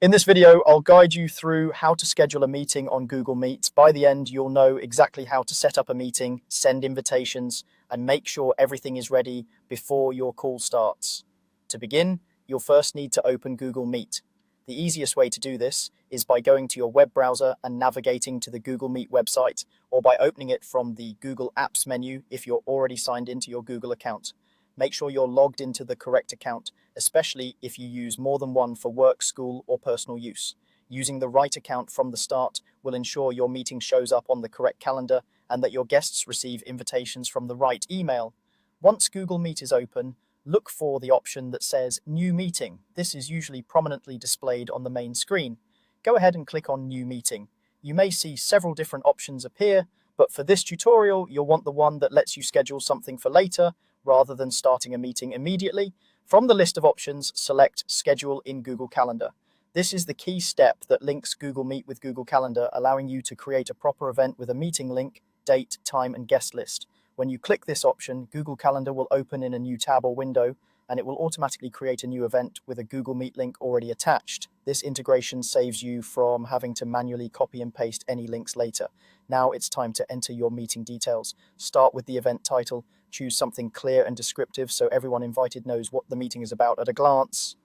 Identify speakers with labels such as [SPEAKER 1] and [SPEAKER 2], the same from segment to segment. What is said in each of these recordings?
[SPEAKER 1] In this video, I'll guide you through how to schedule a meeting on Google Meet. By the end, you'll know exactly how to set up a meeting, send invitations, and make sure everything is ready before your call starts. To begin, you'll first need to open Google Meet. The easiest way to do this is by going to your web browser and navigating to the Google Meet website, or by opening it from the Google Apps menu if you're already signed into your Google account. Make sure you're logged into the correct account, especially if you use more than one for work, school, or personal use. Using the right account from the start will ensure your meeting shows up on the correct calendar and that your guests receive invitations from the right email. Once Google Meet is open, look for the option that says New Meeting. This is usually prominently displayed on the main screen. Go ahead and click on New Meeting. You may see several different options appear, but for this tutorial, you'll want the one that lets you schedule something for later rather than starting a meeting immediately. From the list of options, select Schedule in Google Calendar. This is the key step that links Google Meet with Google Calendar, allowing you to create a proper event with a meeting link, date, time, and guest list. When you click this option, Google Calendar will open in a new tab or window, and it will automatically create a new event with a Google Meet link already attached. This integration saves you from having to manually copy and paste any links later. Now it's time to enter your meeting details. Start with the event title. Choose something clear and descriptive so everyone invited knows what the meeting is about at a glance.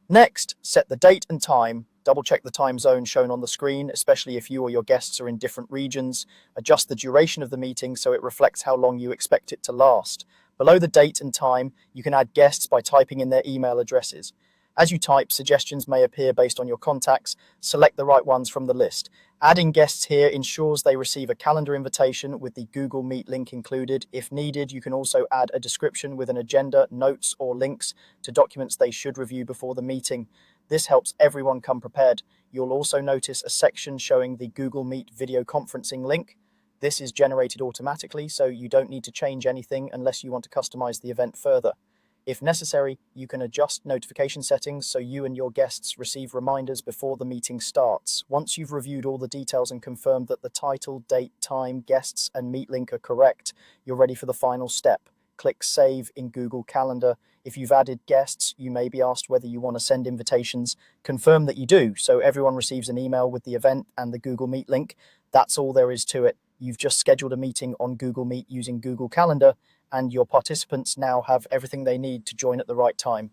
[SPEAKER 1] Next, set the date and time. Double check the time zone shown on the screen, especially if you or your guests are in different regions. Adjust the duration of the meeting so it reflects how long you expect it to last. Below the date and time, you can add guests by typing in their email addresses. As you type, suggestions may appear based on your contacts. Select the right ones from the list. Adding guests here ensures they receive a calendar invitation with the Google Meet link included. If needed, you can also add a description with an agenda, notes, or links to documents they should review before the meeting. This helps everyone come prepared. You'll also notice a section showing the Google Meet video conferencing link. This is generated automatically, so you don't need to change anything unless you want to customize the event further. If necessary, you can adjust notification settings so you and your guests receive reminders before the meeting starts. Once you've reviewed all the details and confirmed that the title, date, time, guests, and meet link are correct, you're ready for the final step. Click Save in Google Calendar. If you've added guests, you may be asked whether you want to send invitations. Confirm that you do, so everyone receives an email with the event and the Google Meet link. That's all there is to it. You've just scheduled a meeting on Google Meet using Google Calendar, and your participants now have everything they need to join at the right time.